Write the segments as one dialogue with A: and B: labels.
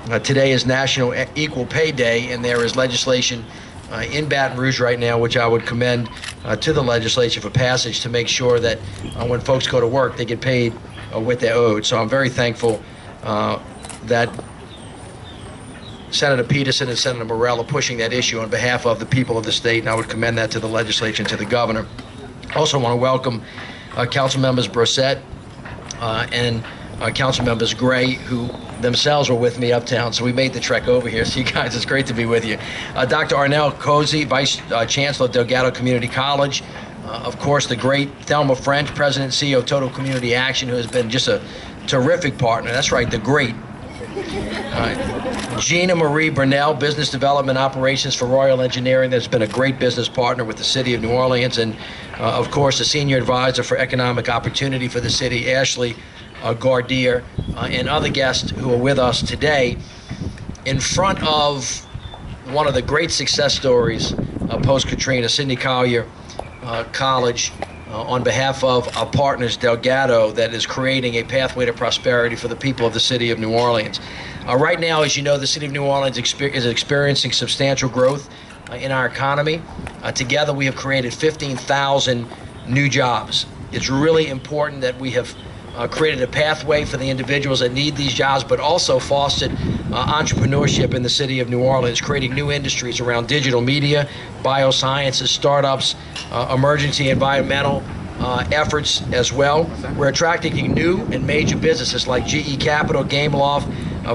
A: Today is National Equal Pay Day, and there is legislation in Baton Rouge right now, which I would commend to the legislature for passage to make sure that when folks go to work, they get paid what they're owed. So I'm very thankful that Senator Peterson and Senator Morell are pushing that issue on behalf of the people of the state, and I would commend that to the legislature and to the governor. Also want to welcome Council Members Brissett and Council Members Gray, who themselves were with me uptown, so we made the trek over here. So you guys, it's great to be with you. Dr. Arnell Cozy, Vice Chancellor of Delgado Community College. Of course, the great Thelma French, President and CEO of Total Community Action, who has been just a terrific partner. That's right, the great. Gina Marie Burnell, Business Development Operations for Royal Engineering, that's been a great business partner with the City of New Orleans. And, of course, the Senior Advisor for Economic Opportunity for the city, Ashley Gardier, and other guests who are with us today in front of one of the great success stories post-Katrina, Sidney Collier College, on behalf of our partners, Delgado, that is creating a pathway to prosperity for the people of the City of New Orleans. Right now, as you know, the City of New Orleans is experiencing substantial growth in our economy. Together, we have created 15,000 new jobs. It's really important that we have created a pathway for the individuals that need these jobs, but also fostered entrepreneurship in the City of New Orleans, creating new industries around digital media, biosciences, startups, emergency environmental efforts as well. We're attracting new and major businesses like GE Capital, Gameloft,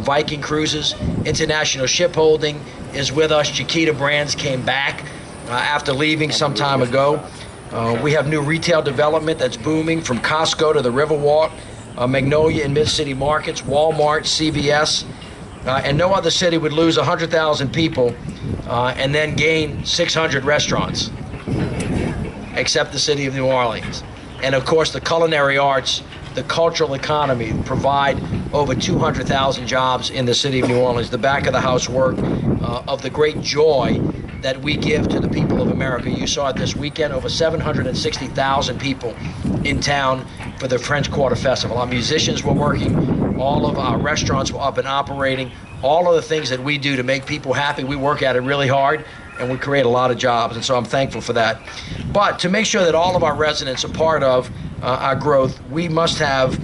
A: Viking Cruises, International Shipholding is with us. Chiquita Brands came back after leaving some time ago. We have new retail development that's booming, from Costco to the Riverwalk, Magnolia and Mid-City Markets, Walmart, CVS, and no other city would lose 100,000 people and then gain 600 restaurants, except the City of New Orleans. And of course, the culinary arts, the cultural economy provide over 200,000 jobs in the City of New Orleans, the back of the house work of the great joy that we give to the people of America. You saw it this weekend, over 760,000 people in town for the French Quarter Festival. Our musicians were working, all of our restaurants were up and operating. All of the things that we do to make people happy, we work at it really hard, and we create a lot of jobs, and so I'm thankful for that. But to make sure that all of our residents are part of our growth, we must have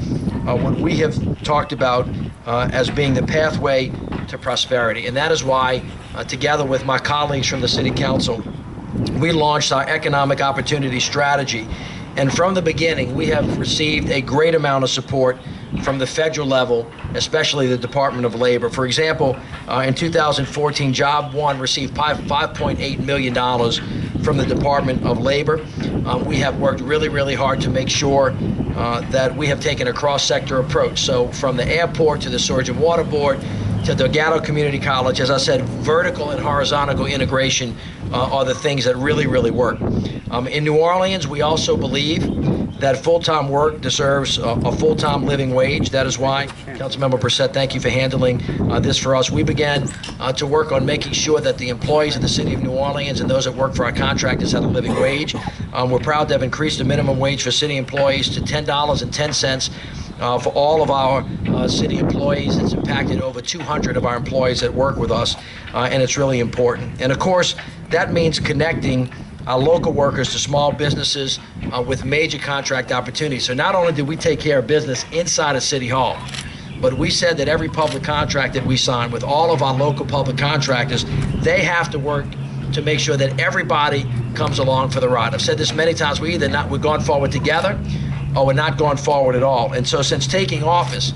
A: what we have talked about as being the pathway to prosperity. And that is why, together with my colleagues from the City Council, we launched our Economic Opportunity Strategy. And from the beginning, we have received a great amount of support from the federal level, especially the Department of Labor. For example, in 2014, Job One received $5.8 million from the Department of Labor. We have worked really, really hard to make sure that we have taken a cross-sector approach. So from the airport to the Surgeon Water Board to Delgado Community College, as I said, vertical and horizontal integration are the things that really, really work. In New Orleans, we also believe that full-time work deserves a full-time living wage. That is why, Councilmember Brissett, thank you for handling this for us. We began to work on making sure that the employees of the City of New Orleans and those that work for our contractors had a living wage. We're proud to have increased the minimum wage for city employees to $10.10 for all of our city employees. It's impacted over 200 of our employees that work with us, and it's really important. And of course, that means connecting our local workers to small businesses with major contract opportunities. So not only did we take care of business inside of City Hall, but we said that every public contract that we sign with all of our local public contractors, they have to work to make sure that everybody comes along for the ride. I've said this many times, we're going forward together or we're not going forward at all. And so since taking office,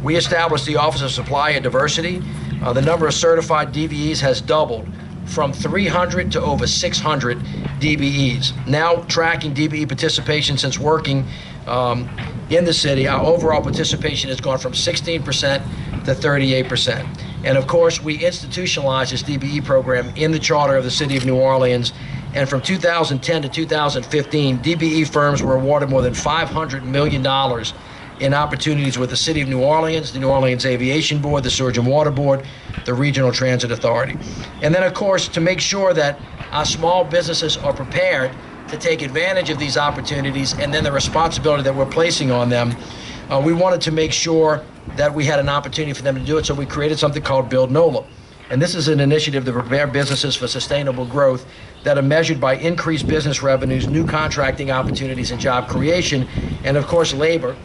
A: we established the Office of Supplier Diversity. The number of certified DBEs has doubled from 300 to over 600 DBEs. Now tracking DBE participation since working in the city, our overall participation has gone from 16% to 38%. And of course, we institutionalized this DBE program in the charter of the City of New Orleans. And from 2010 to 2015, DBE firms were awarded more than $500 million in opportunities with the City of New Orleans, the New Orleans Aviation Board, the Surgeon Water Board, the Regional Transit Authority. And then, of course, to make sure that our small businesses are prepared to take advantage of these opportunities and then the responsibility that we're placing on them, we wanted to make sure that we had an opportunity for them to do it, so we created something called Build NOLA. And this is an initiative to prepare businesses for sustainable growth that are measured by increased business revenues, new contracting opportunities, and job creation. And of course, labor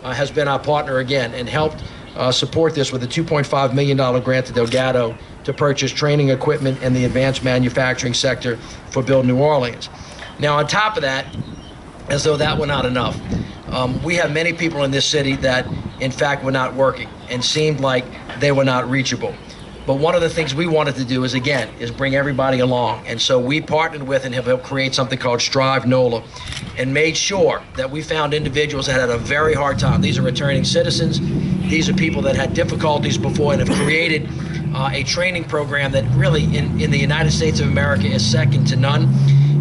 A: has been our partner again and helped support this with a $2.5 million grant to Delgado to purchase training equipment in the advanced manufacturing sector for Build New Orleans. Now, on top of that, as though that were not enough, we have many people in this city that, in fact, were not working and seemed like they were not reachable. But one of the things we wanted to do is bring everybody along. And so we partnered with and have helped create something called Strive NOLA and made sure that we found individuals that had a very hard time. These are returning citizens. These are people that had difficulties before and have created a training program that really in the United States of America is second to none.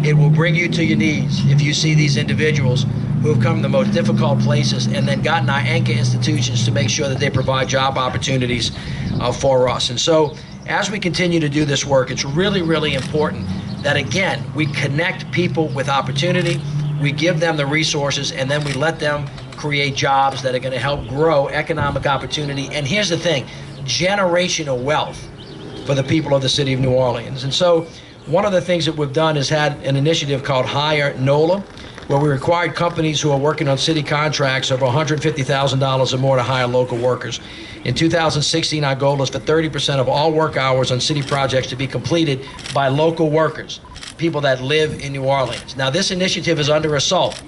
A: It will bring you to your knees if you see these individuals who have come from the most difficult places and then gotten our anchor institutions to make sure that they provide job opportunities for us. And so as we continue to do this work, it's really, really important that, again, we connect people with opportunity, we give them the resources, and then we let them create jobs that are going to help grow economic opportunity. And here's the thing, generational wealth for the people of the city of New Orleans. And so one of the things that we've done is had an initiative called Hire NOLA, where we required companies who are working on city contracts over $150,000 or more to hire local workers. In 2016, our goal is for 30% of all work hours on city projects to be completed by local workers, people that live in New Orleans. Now, this initiative is under assault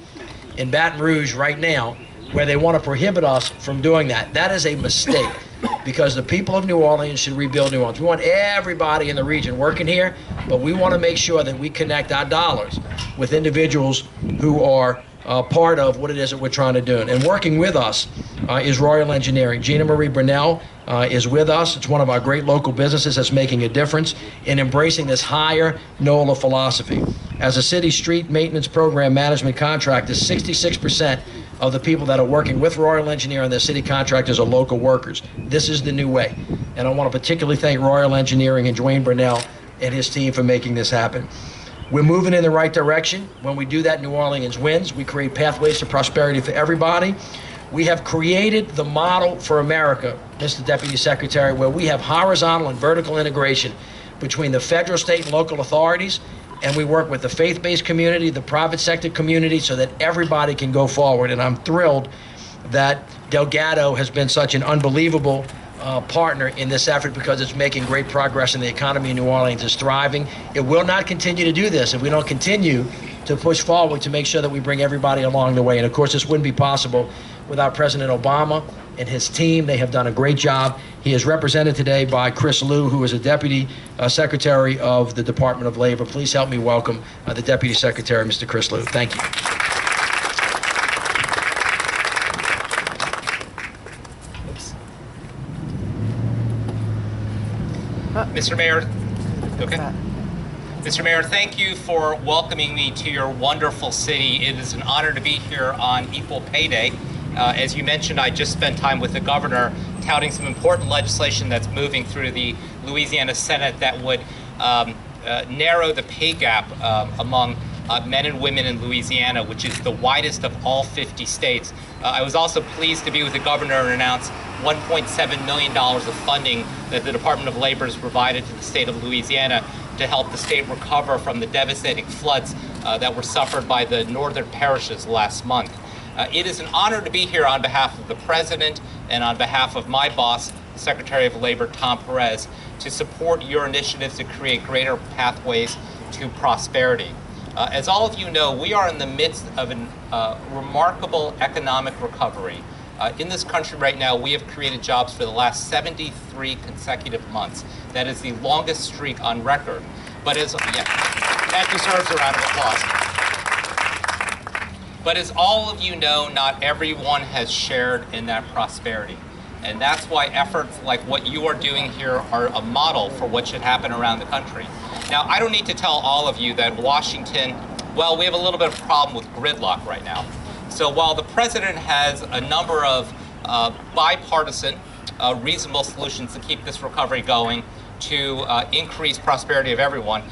A: in Baton Rouge right now, where they want to prohibit us from doing that. That is a mistake, because the people of New Orleans should rebuild New Orleans. We want everybody in the region working here, but we want to make sure that we connect our dollars with individuals who are part of what it is that we're trying to do. And working with us is Royal Engineering. Gina Marie Brunell is with us. It's one of our great local businesses that's making a difference in embracing this Hire NOLA philosophy. As a city street maintenance program management contractor, 66% of the people that are working with Royal Engineering and their city contractors are local workers. This is the new way. And I want to particularly thank Royal Engineering and Dwayne Brunell and his team for making this happen. We're moving in the right direction. When we do that, New Orleans wins. We create pathways to prosperity for everybody. We have created the model for America, Mr. Deputy Secretary, where we have horizontal and vertical integration between the federal, state, and local authorities, and we work with the faith-based community, the private sector community, so that everybody can go forward. And I'm thrilled that Delgado has been such an unbelievable partner in this effort, because it's making great progress and the economy in New Orleans is thriving. It will not continue to do this if we don't continue to push forward to make sure that we bring everybody along the way. And of course, this wouldn't be possible without President Obama and his team. They have done a great job. He is represented today by Chris Liu, who is a Deputy Secretary of the Department of Labor. Please help me welcome the Deputy Secretary, Mr. Chris Liu. Thank you.
B: Mr. Mayor, okay. Mr. Mayor, thank you for welcoming me to your wonderful city. It is an honor to be here on Equal Pay Day. As you mentioned, I just spent time with the governor touting some important legislation that's moving through the Louisiana Senate that would narrow the pay gap among men and women in Louisiana, which is the widest of all 50 states. I was also pleased to be with the governor and announce $1.7 million of funding that the Department of Labor has provided to the state of Louisiana to help the state recover from the devastating floods that were suffered by the northern parishes last month. It is an honor to be here on behalf of the President and on behalf of my boss, Secretary of Labor Tom Perez, to support your initiatives to create greater pathways to prosperity. As all of you know, we are in the midst of a remarkable economic recovery. In this country right now, we have created jobs for the last 73 consecutive months. That is the longest streak on record. But that deserves a round of applause. But as all of you know, not everyone has shared in that prosperity. And that's why efforts like what you are doing here are a model for what should happen around the country. Now, I don't need to tell all of you that Washington, well, we have a little bit of a problem with gridlock right now. So while the president has a number of bipartisan, reasonable solutions to keep this recovery going, to increase prosperity of everyone,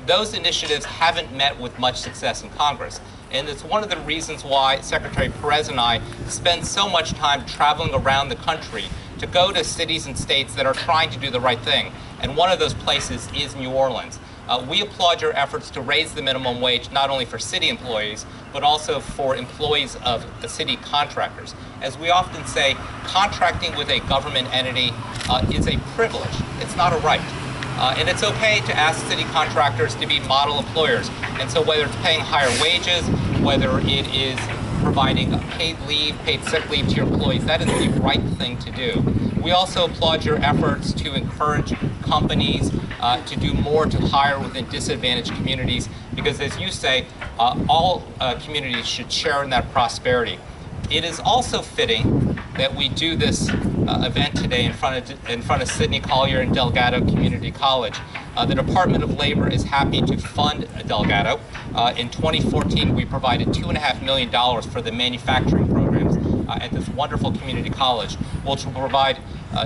B: those initiatives haven't met with much success in Congress. And it's one of the reasons why Secretary Perez and I spend so much time traveling around the country to go to cities and states that are trying to do the right thing. And one of those places is New Orleans. We applaud your efforts to raise the minimum wage, not only for city employees, but also for employees of the city contractors. As we often say, contracting with a government entity is a privilege. It's not a right. And it's okay to ask city contractors to be model employers. And so whether it's paying higher wages, whether it is providing paid leave, paid sick leave to your employees, that is the right thing to do. We also applaud your efforts to encourage companies to do more to hire within disadvantaged communities, because as you say, all communities should share in that prosperity. It is also fitting that we do this event today in front of Sidney Collier and Delgado Community College. The Department of Labor is happy to fund Delgado. In 2014, we provided $2.5 million for the manufacturing programs at this wonderful community college, which will provide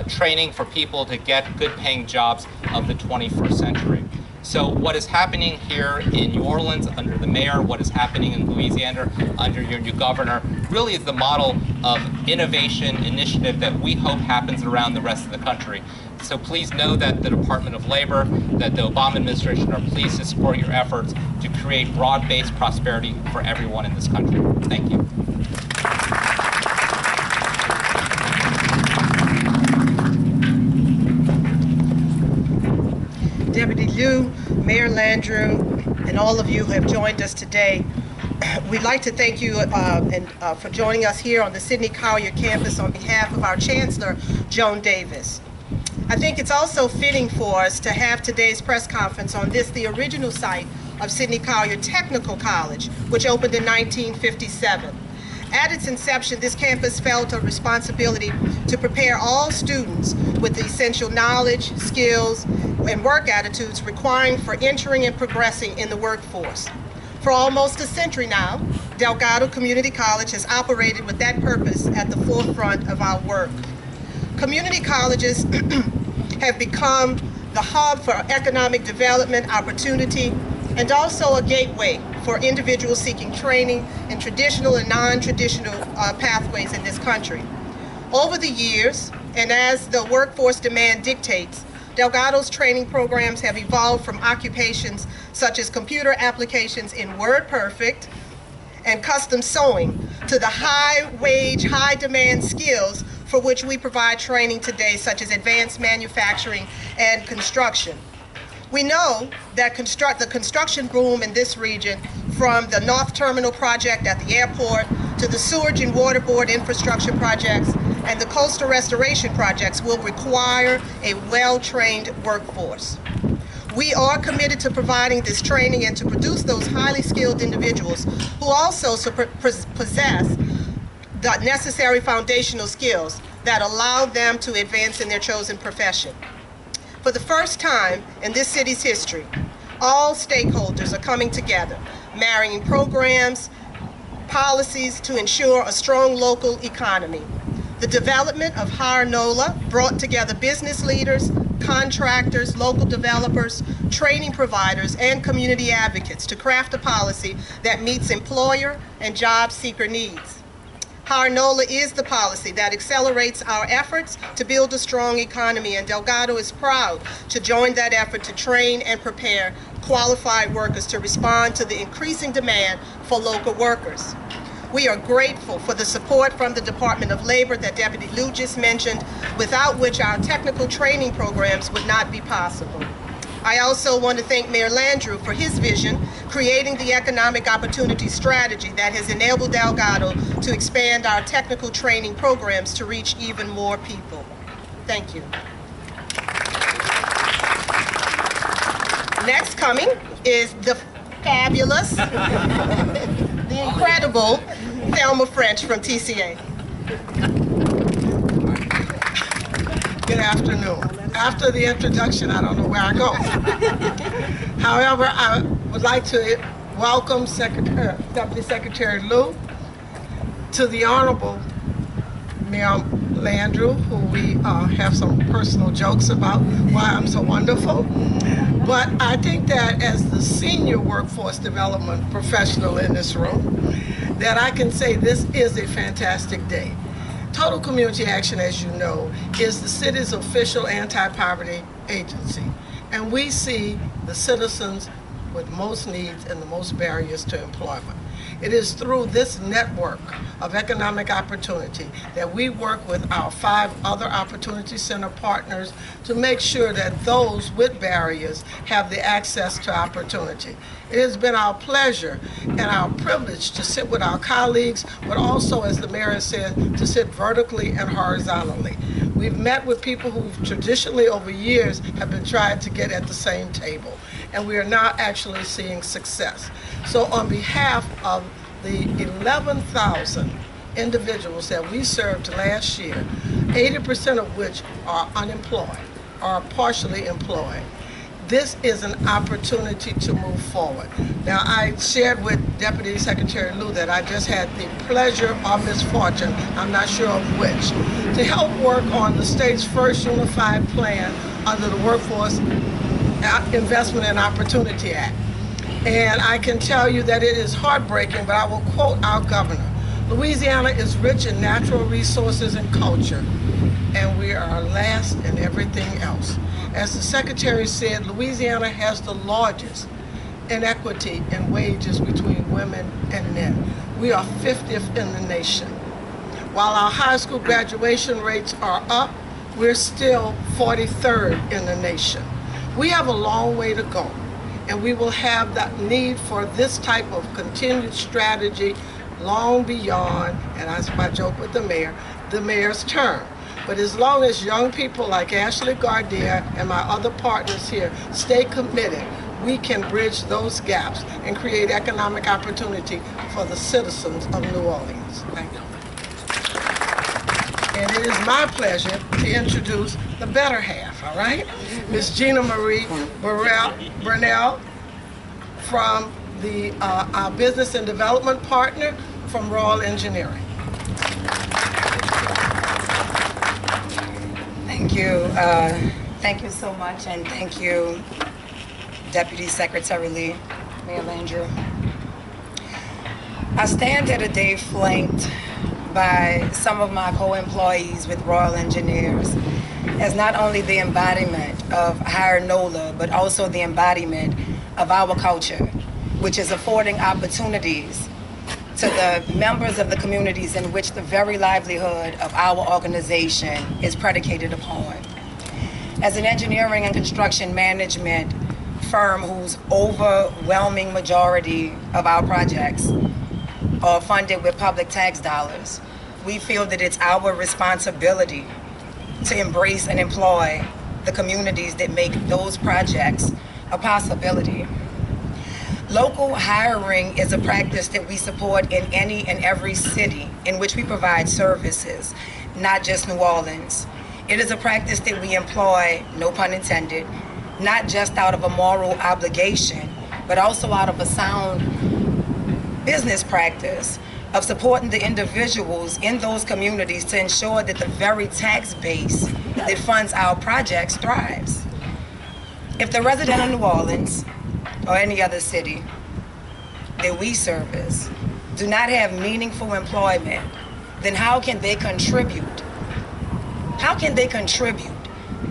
B: training for people to get good-paying jobs of the 21st century. So what is happening here in New Orleans under the mayor, what is happening in Louisiana under your new governor, really is the model of innovation initiative that we hope happens around the rest of the country. So please know that the Department of Labor, that the Obama administration are pleased to support your efforts to create broad-based prosperity for everyone in this country. Thank you.
C: Deputy Lieu, Mayor Landrieu, and all of you who have joined us today. We'd like to thank you for joining us here on the Sidney Collier campus on behalf of our Chancellor, Joan Davis. I think it's also fitting for us to have today's press conference on this, the original site of Sidney Collier Technical College, which opened in 1957. At its inception, this campus felt a responsibility to prepare all students with the essential knowledge, skills, and work attitudes requiring for entering and progressing in the workforce. For almost a century now, Delgado Community College has operated with that purpose at the forefront of our work. Community colleges have become the hub for economic development, opportunity, and also a gateway for individuals seeking training in traditional and non-traditional pathways in this country. Over the years, and as the workforce demand dictates, Delgado's training programs have evolved from occupations such as computer applications in WordPerfect and custom sewing to the high-wage, high-demand skills for which we provide training today, such as advanced manufacturing and construction. We know that the construction boom in this region, from the North Terminal project at the airport to the sewage and water board infrastructure projects and the coastal restoration projects, will require a well-trained workforce. We are committed to providing this training and to produce those highly skilled individuals who also possess the necessary foundational skills that allow them to advance in their chosen profession. For the first time in this city's history, all stakeholders are coming together, marrying programs, policies to ensure a strong local economy. The development of Hire NOLA brought together business leaders, contractors, local developers, training providers, and community advocates to craft a policy that meets employer and job seeker needs. Hire NOLA is the policy that accelerates our efforts to build a strong economy, and Delgado is proud to join that effort to train and prepare qualified workers to respond to the increasing demand for local workers. We are grateful for the support from the Department of Labor that Deputy Lieu just mentioned, without which our technical training programs would not be possible. I also want to thank Mayor Landrieu for his vision, creating the economic opportunity strategy that has enabled Delgado to expand our technical training programs to reach even more people. Thank you. Next coming is the fabulous, the incredible Thelma French from TCA.
D: Good afternoon. After the introduction, I don't know where I go. However, I would like to welcome Deputy Secretary Lieu to the Honorable Mayor Landrieu, who we have some personal jokes about why I'm so wonderful. But I think that as the senior workforce development professional in this room, that I can say this is a fantastic day. Total Community Action, as you know, is the city's official anti-poverty agency. And we see the citizens with most needs and the most barriers to employment. It is through this network of economic opportunity that we work with our 5 other Opportunity Center partners to make sure that those with barriers have the access to opportunity. It has been our pleasure and our privilege to sit with our colleagues, but also, as the mayor said, to sit vertically and horizontally. We've met with people who traditionally over years have been trying to get at the same table, and we are now actually seeing success. So on behalf of the 11,000 individuals that we served last year, 80% of which are unemployed or partially employed, this is an opportunity to move forward. Now, I shared with Deputy Secretary Liu that I just had the pleasure or misfortune, I'm not sure of which, to help work on the state's first unified plan under the Workforce Investment and Opportunity Act. And I can tell you that it is heartbreaking, but I will quote our governor. Louisiana is rich in natural resources and culture, and we are last in everything else. As the Secretary said, Louisiana has the largest inequity in wages between women and men. We are 50th in the nation. While our high school graduation rates are up, we're still 43rd in the nation. We have a long way to go, and we will have that need for this type of continued strategy long beyond, and that's my joke with the mayor's term. But as long as young people like Ashley Gardia and my other partners here stay committed, we can bridge those gaps and create economic opportunity for the citizens of New Orleans. Thank you. And it is my pleasure to introduce the better half, all right? Ms. Gina Marie Burnell from our business and development partner from Royal Engineering.
E: Thank you. Thank you so much, and thank you, Deputy Secretary Lee, Mayor Landrieu. I stand here today flanked by some of my co-employees with Royal Engineers as not only the embodiment of higher NOLA, but also the embodiment of our culture, which is affording opportunities to the members of the communities in which the very livelihood of our organization is predicated upon. As an engineering and construction management firm whose overwhelming majority of our projects are funded with public tax dollars, we feel that it's our responsibility to embrace and employ the communities that make those projects a possibility. Local hiring is a practice that we support in any and every city in which we provide services, not just New Orleans. It is a practice that we employ, no pun intended, not just out of a moral obligation, but also out of a sound business practice of supporting the individuals in those communities to ensure that the very tax base that funds our projects thrives. If the resident of New Orleans or any other city that we service do not have meaningful employment, then how can they contribute? How can they contribute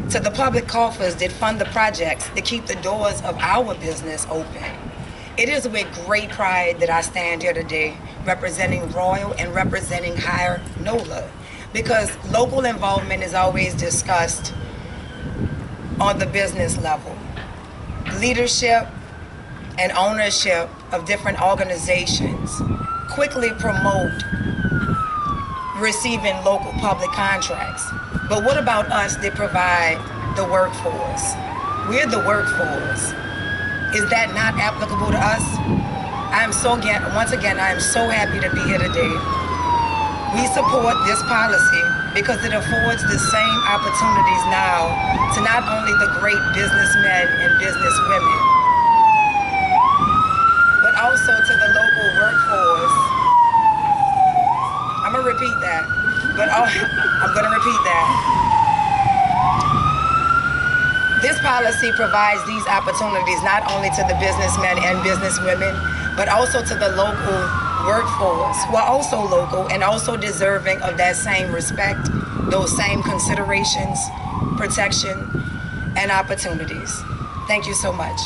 E: to the public coffers that fund the projects that keep the doors of our business open? It is with great pride that I stand here today representing Royal and representing higher NOLA, because local involvement is always discussed on the business level. Leadership and ownership of different organizations quickly promote receiving local public contracts. But what about us that provide the workforce? We're the workforce. Is that not applicable to us? Once again, I am so happy to be here today. We support this policy because it affords the same opportunities now to not only the great businessmen and businesswomen, but also to the local workforce. I'm gonna repeat that. I'm going to repeat that. This policy provides these opportunities not only to the businessmen and businesswomen, but also to the local workforce who are also local and also deserving of that same respect, those same considerations, protection, and opportunities. Thank you so much.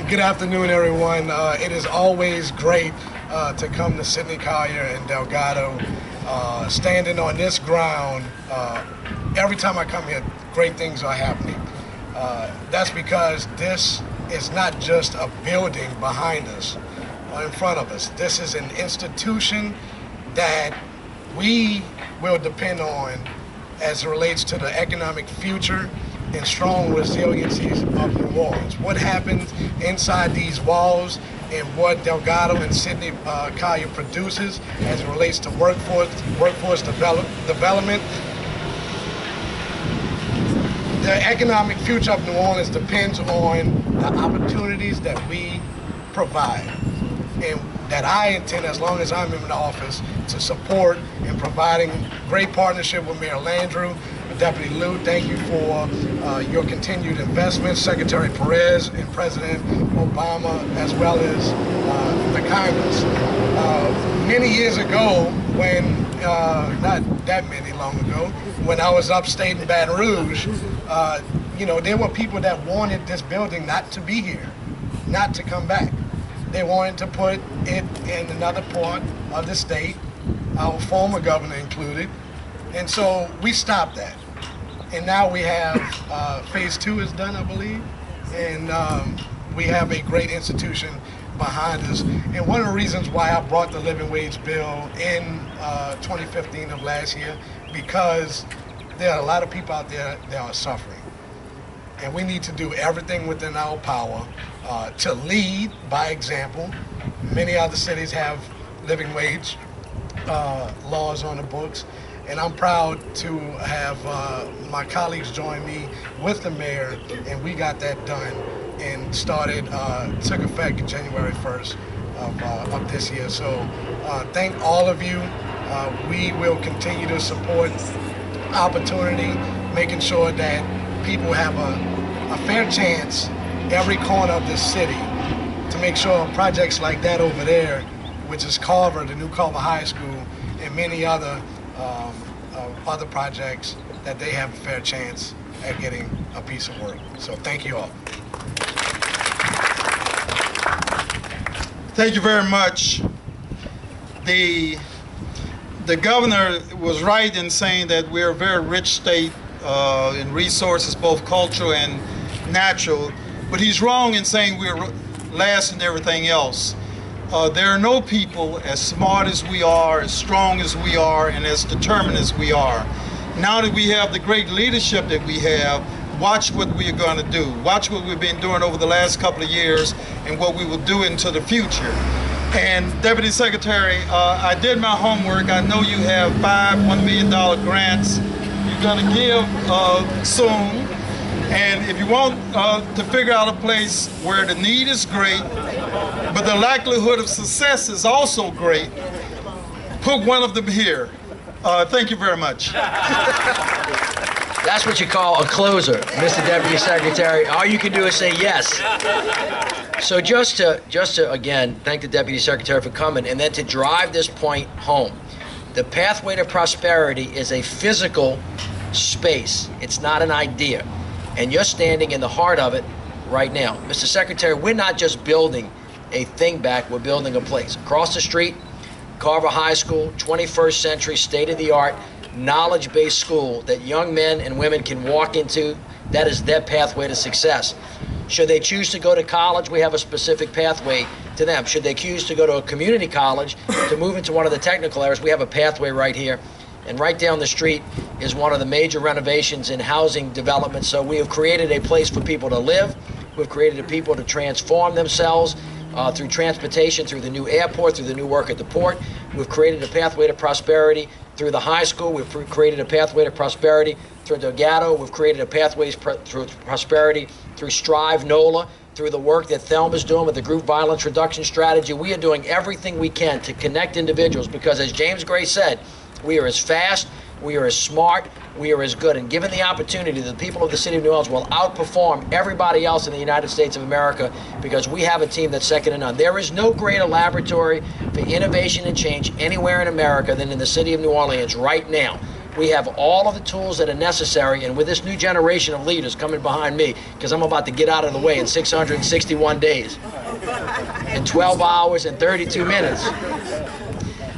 F: Good afternoon, everyone. It is always great to come to Sidney Collier and Delgado. Standing on this ground, every time I come here, great things are happening. That's because this is not just a building behind us or in front of us. This is an institution that we will depend on as it relates to the economic future and strong resiliencies of New Orleans. What happens inside these walls and what Delgado and Sidney Collier produces as it relates to workforce development. The economic future of New Orleans depends on the opportunities that we provide and that I intend, as long as I'm in the office, to support in providing great partnership with Mayor Landrieu. Deputy Liu, thank you for your continued investment. Secretary Perez and President Obama, as well as the Congress. Many years ago, when, not that many long ago, when I was upstate in Baton Rouge, there were people that wanted this building not to be here, not to come back. They wanted to put it in another part of the state, our former governor included, and so we stopped that. And now we have, phase 2 is done, I believe, and we have a great institution behind us. And one of the reasons why I brought the living wage bill in 2015 of last year, because there are a lot of people out there that are suffering. And we need to do everything within our power to lead by example. Many other cities have living wage laws on the books. And I'm proud to have my colleagues join me with the mayor, and we got that done and took effect January 1st of this year. So thank all of you. We will continue to support opportunity, making sure that people have a fair chance every corner of this city to make sure projects like that over there, which is Carver, the new Carver High School, and many other projects, that they have a fair chance at getting a piece of work. So thank you all.
G: Thank you very much. The governor was right in saying that we're a very rich state in resources, both cultural and natural, but he's wrong in saying we're last in everything else. There are no people as smart as we are, as strong as we are, and as determined as we are. Now that we have the great leadership that we have, watch what we are going to do. Watch what we've been doing over the last couple of years and what we will do into the future. And Deputy Secretary, I did my homework. I know you have 5 $1 million grants you're going to give soon. And if you want to figure out a place where the need is great, but the likelihood of success is also great, put one of them here. Thank you very much.
A: That's what you call a closer, Mr. Deputy Secretary. All you can do is say yes. So just to again thank the Deputy Secretary for coming, and then to drive this point home. The pathway to prosperity is a physical space. It's not an idea. And you're standing in the heart of it right now. Mr. Secretary, we're not just building a thing back, we're building a place. Across the street, Carver High School, 21st century, state-of-the-art, knowledge-based school that young men and women can walk into. That is their pathway to success. Should they choose to go to college, we have a specific pathway to them. Should they choose to go to a community college to move into one of the technical areas, we have a pathway right here. And right down the street is one of the major renovations in housing development. So we have created a place for people to live. We've created a people to transform themselves through transportation, through the new airport, through the new work at the port. We've created a pathway to prosperity through the high school. We've created a pathway to prosperity through Delgado. We've created a pathway through prosperity through Strive NOLA. through the work that Thelma's doing with the group violence reduction strategy. We are doing everything we can to connect individuals because, as James Gray said, we are as fast, we are as smart, we are as good. And given the opportunity, the people of the city of New Orleans will outperform everybody else in the United States of America because we have a team that's second to none. There is no greater laboratory for innovation and change anywhere in America than in the city of New Orleans right now. We have all of the tools that are necessary, and with this new generation of leaders coming behind me, because I'm about to get out of the way in 661 days, in 12 hours and 32 minutes.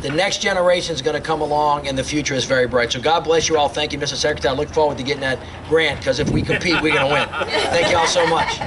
A: The next generation is going to come along, and the future is very bright. So God bless you all. Thank you, Mr. Secretary. I look forward to getting that grant, because if we compete, we're going to win. Thank you all so much.